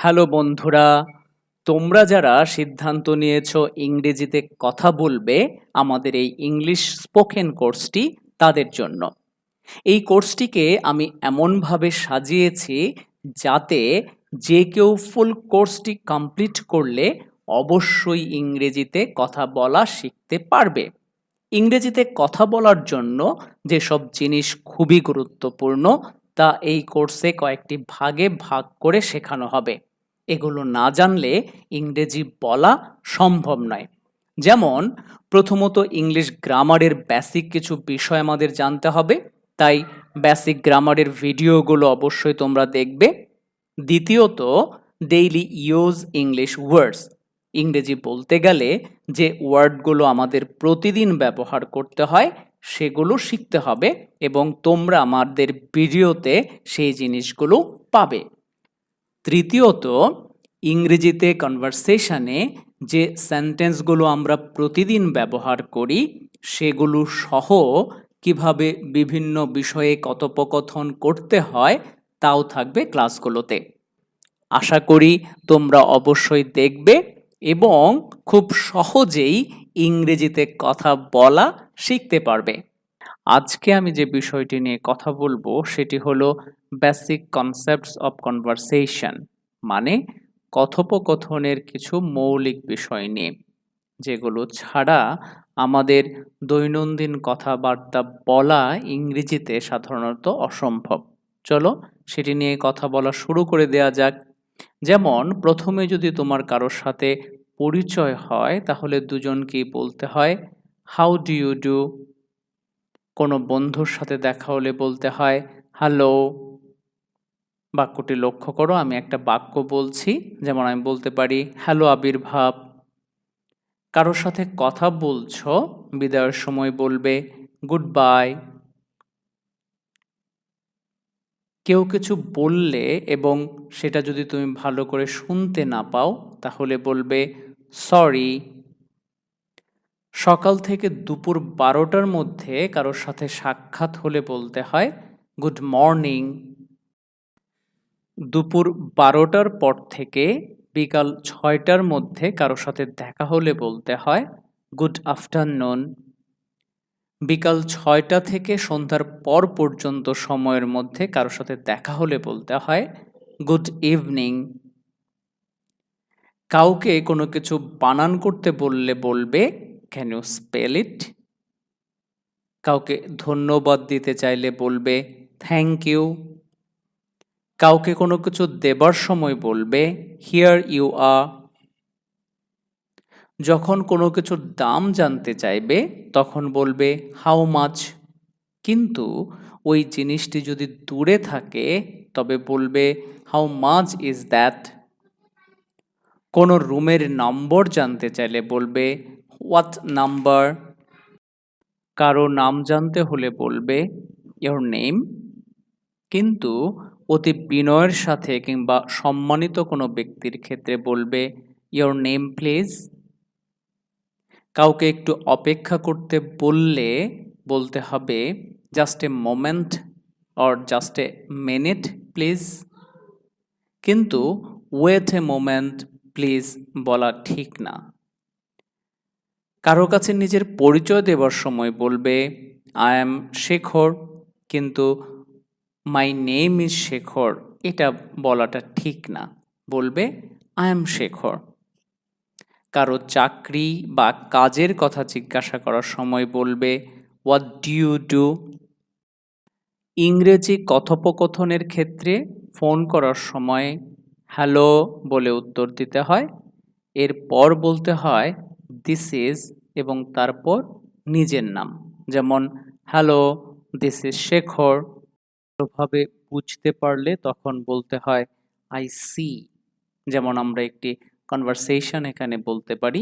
Hello বন্ধুরা, তোমরা যারা সিদ্ধান্ত নিয়েছো ইংরেজিতে কথা বলবে আমাদের এই ইংলিশ স্পোকেন কোর্সটি তাদের জন্য। এই কোর্সটিকে আমি এমনভাবে সাজিয়েছি যাতে যে কেউ ফুল কোর্সটি কমপ্লিট করলে অবশ্যই ইংরেজিতে কথা বলা শিখতে পারবে। ইংরেজিতে কথা বলার জন্য যেসব জিনিস খুবই গুরুত্বপূর্ণ তা এই কোর্সে কয়েকটি ভাগে ভাগ করে শেখানো হবে। এগুলো না জানলে ইংরেজি বলা সম্ভব নয়। যেমন প্রথমত ইংলিশ গ্রামারের বেসিক কিছু বিষয় আমাদের জানতে হবে, তাই বেসিক গ্রামারের ভিডিওগুলো অবশ্যই তোমরা দেখবে। দ্বিতীয়ত ডেইলি ইউজ ইংলিশ ওয়ার্ডস, ইংরেজি বলতে গেলে যে ওয়ার্ডগুলো আমাদের প্রতিদিন ব্যবহার করতে হয় সেগুলো শিখতে হবে এবং তোমরা আমাদের ভিডিওতে সেই জিনিসগুলো পাবে। তৃতীয়ত ইংরেজিতে কনভারসেশনে যে সেন্টেন্সগুলো আমরা প্রতিদিন ব্যবহার করি সেগুলো সহ কিভাবে বিভিন্ন বিষয়ে কথোপকথন করতে হয় তাও থাকবে ক্লাসগুলোতে। আশা করি তোমরা অবশ্যই দেখবে এবং খুব সহজেই ইংরেজিতে কথা বলা শিখতে পারবে। আজকে আমি যে বিষয়টি নিয়ে কথা বলবো সেটি হলো বেসিক কনসেপ্টস অফ কনভারসেশন, মানে কথোপকথনের কিছু মৌলিক বিষয় নিয়ে, যেগুলো ছাড়া আমাদের দৈনন্দিন কথাবার্তা বলা ইংরেজিতে সাধারণত অসম্ভব। চলো সেটি নিয়ে কথা বলা শুরু করে দেওয়া যাক। যেমন প্রথমে যদি তোমার কারোর সাথে পরিচয় হয় তাহলে দুজনকেই বলতে হয় হাউ ডু ইউ ডু। কোনো বন্ধুর সাথে দেখা হলে বলতে হয় হ্যালো। বাক্যটি লক্ষ্য করো, আমি একটা বাক্য বলছি, যেমন আমি বলতে পারি হ্যালো আবির্ভাব। কারোর সাথে কথা বলছো, বিদায়ের সময় বলবে গুড বাই। কেউ কিছু বললে এবং সেটা যদি তুমি ভালো করে শুনতে না পাও তাহলে বলবে সরি। সকাল থেকে দুপুর 12টার মধ্যে কারোর সাথে সাক্ষাৎ হলে বলতে হয় গুড মর্নিং। দুপুর 12টার পর থেকে বিকাল 6টার মধ্যে কারোর সাথে দেখা হলে বলতে হয় গুড আফটারনুন। বিকাল 6টা থেকে সন্ধ্যার পর পর্যন্ত সময়ের মধ্যে কারোর সাথে দেখা হলে বলতে হয় গুড ইভিনিং। কাউকে কোনো কিছু বানান করতে বললে বলবে ক্যান ইউ স্পেল ইট। কাউকে ধন্যবাদ দিতে চাইলে বলবে থ্যাংক ইউ। কাউকে কোনো কিছু দেবার সময় বলবে হিয়ার ইউ আর। যখন কোনো কিছুর দাম জানতে চাইবে তখন বলবে হাউ মাচ। কিন্তু ওই জিনিসটি যদি দূরে থাকে তবে বলবে হাউ মাচ ইজ দ্যাট। কোনো রুমের নম্বর জানতে চাইলে বলবে হোয়াট নাম্বার। কারো নাম জানতে হলে বলবে ইয়োর নেম। কিন্তু অতি বিনয়ের সাথে কিংবা সম্মানিত কোনো ব্যক্তির ক্ষেত্রে বলবে ইয়োর নেম প্লিজ। কাউকে একটু অপেক্ষা করতে বললে বলতে হবে just a moment or just a minute please. কিন্তু ওয়েট এ মোমেন্ট প্লিজ বলা ঠিক না। কারো কাছে নিজের পরিচয় দেবার সময় বলবে আই অ্যাম শেখর, কিন্তু মাই নেম ইজ শেখর এটা বলাটা ঠিক না, বলবে আই অ্যাম শেখর। কারো চাকরি বা কাজের কথা জিজ্ঞাসা করার সময় বলবে হোয়াট ডু ইউ ডু। ইংরেজি কথোপকথনের ক্ষেত্রে ফোন করার সময় হ্যালো বলে উত্তর দিতে হয়, এরপর বলতে হয় দিস ইজ এবং তারপর নিজের নাম, যেমন হ্যালো দিস ইজ শেখর। ভাবে বুঝতে পারলে তখন বলতে হয় আই সি। যেমন আমরা একটি কনভারসেশন এখানে বলতে পারি,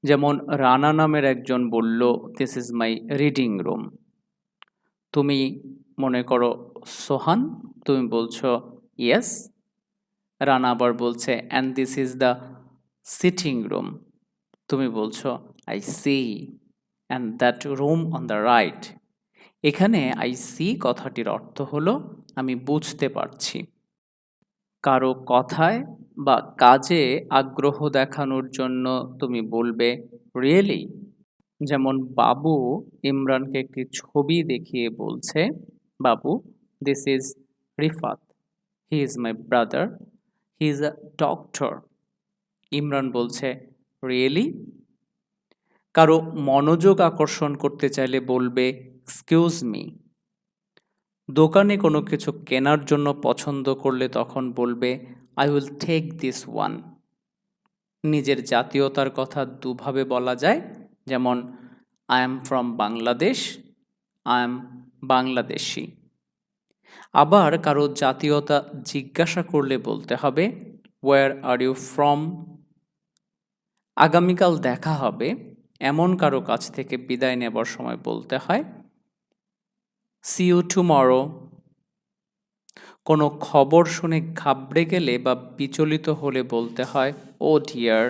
যেমন রানা নামের একজন বলল this is my reading room. তুমি মনে করো সোহান, তুমি বলছো ইয়েস। রানা আবার বলছে and this is the sitting room. তুমি বলছো I see and that room on the right. এখানে আই সি কথাটির অর্থ হলো আমি বুঝতে পারছি। কারো কথায় বা কাজে আগ্রহ দেখানোর জন্য তুমি বলবে রিয়েলি। যেমন বাবু ইমরানকে একটি ছবি দেখিয়ে বলছে, বাবু, this is Rifat, he is my brother, he is a doctor. Imran বলছে রিয়েলি। কারো মনোযোগ আকর্ষণ করতে চাইলে বলবে এক্সকিউজ মি। দোকানে কোনো কিছু কেনার জন্য পছন্দ করলে তখন বলবে I will take this one. নিজের জাতীয়তার কথা দুভাবে বলা যায়, যেমন I am from Bangladesh, I am Bangladeshi. আবার কারো জাতীয়তা জিজ্ঞাসা করলে বলতে হবে ওয়্যার আর ইউ ফ্রম। আগামীকাল দেখা হবে এমন কারো কাছ থেকে বিদায় নেবার সময় বলতে হয় সি ইউ টুমরো। কোনো খবর শুনে ঘাবড়ে গেলে বা বিচলিত হলে বলতে হয় ও ডিয়ার।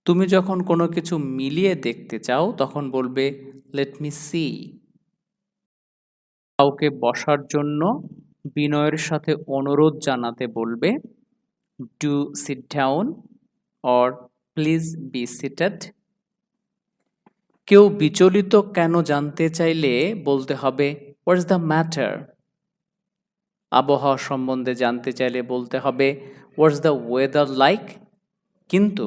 তুমি যখন কোনো কিছু মিলিয়ে দেখতে চাও তখন বলবে লেট মি সি। কাউকে বসার জন্য বিনয়ের সাথে অনুরোধ জানাতে বলবে do sit down or please be seated. কেউ বিচলিত কেন জানতে চাইলে বলতে হবে হোয়াটস দ্য ম্যাটার। আবহাওয়া সম্বন্ধে জানতে চাইলে বলতে হবে হোয়াটস দ্য ওয়েদার লাইক। কিন্তু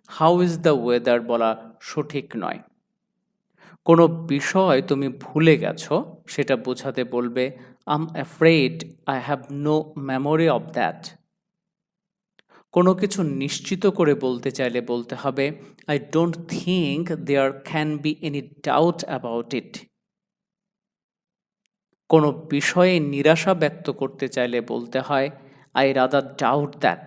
হাউ ইজ দ্য ওয়েদার বলা সঠিক নয়। কোনো বিষয় তুমি ভুলে গেছো সেটা বোঝাতে বলবে I am afraid I have no memory of that. কোনো কিছু নিশ্চিত করে বলতে চাইলে বলতে হবে I don't think there can be any doubt about it. কোনো বিষয়ে নিরাশা ব্যক্ত করতে চাইলে বলতে হয় আই রাদার ডাউট দ্যাট।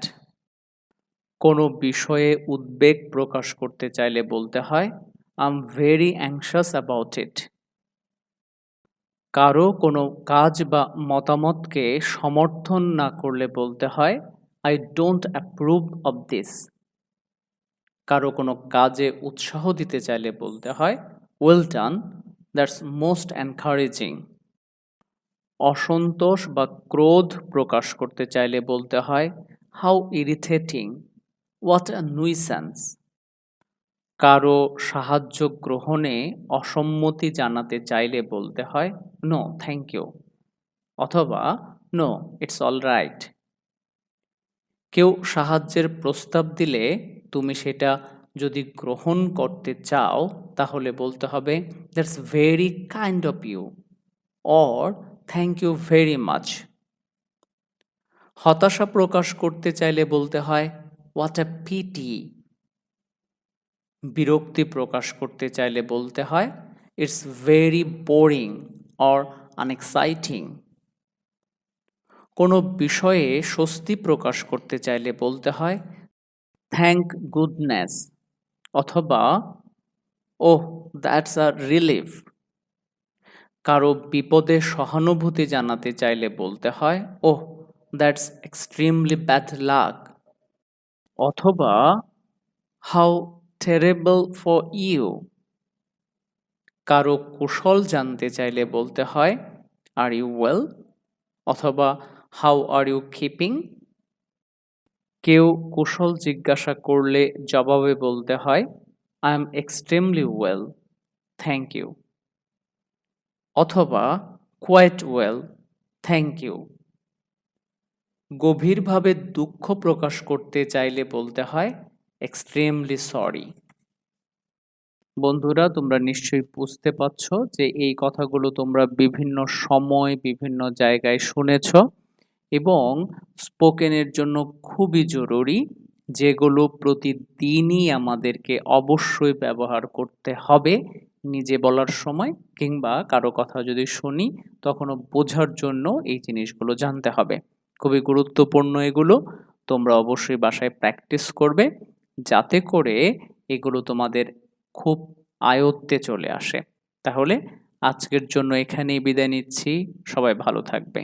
কোনো বিষয়ে উদ্বেগ প্রকাশ করতে চাইলে বলতে হয় I am very anxious about it. কারো কোনো কাজ বা মতামতকে সমর্থন না করলে বলতে হয় I don't approve of this. কারো কোনো কাজে উৎসাহ দিতে চাইলে বলতে হয় well done, that's most encouraging. অসন্তোষ বা ক্রোধ প্রকাশ করতে চাইলে বলতে হয় how irritating, what a nuisance. কারো সাহায্য গ্রহণে অসম্মতি জানাতে চাইলে বলতে হয় নো থ্যাংক ইউ অথবা নো ইটস অল রাইট। কেউ সাহায্যের প্রস্তাব দিলে তুমি সেটা যদি গ্রহণ করতে চাও তাহলে বলতে হবে that's very kind of you or thank you very much. হতাশা প্রকাশ করতে চাইলে বলতে হয় হোয়াট আ পিটি। বিরক্তি প্রকাশ করতে চাইলে বলতে হয় ইটস ভেরি বোরিং অর আনএক্সাইটিং। কোনো বিষয়ে স্বস্তি প্রকাশ করতে চাইলে বলতে হয় থ্যাংক গুডনেস অথবা ওহ দ্যাটস আ রিলিফ। কারো বিপদে সহানুভূতি জানাতে চাইলে বলতে হয় ওহ দ্যাটস এক্সট্রিমলি ব্যাড লাক অথবা হাউ টেরেবল ফর ইউ। কারো কুশল জানতে চাইলে বলতে হয় আর ইউ ওয়েল অথবা হাউ আর ইউ কিপিং। কেউ কুশল জিজ্ঞাসা করলে জবাবে বলতে হয় I am extremely well thank you অথবা কোয়াইট ওয়েল থ্যাংক ইউ। গভীরভাবে দুঃখ প্রকাশ করতে চাইলে বলতে হয় এক্সট্রিমলি সরি। বন্ধুরা, তোমরা নিশ্চয়ই বুঝতে পারছো যে এই কথাগুলো তোমরা বিভিন্ন সময় বিভিন্ন জায়গায় শুনেছ এবং স্পোকেনের জন্য খুবই জরুরি, যেগুলো প্রতিদিনই আমাদেরকে অবশ্যই ব্যবহার করতে হবে নিজে বলার সময় কিংবা কারো কথা যদি শুনি তখনও বোঝার জন্য এই জিনিসগুলো জানতে হবে। খুবই গুরুত্বপূর্ণ এগুলো। তোমরা অবশ্যই বাসায় প্র্যাকটিস করবে যাতে করে এগুলো তোমাদের খুব আয়ত্তে চলে আসে। তাহলে আজকের জন্য এখানেই বিদায় নিচ্ছি। সবাই ভালো থাকবে।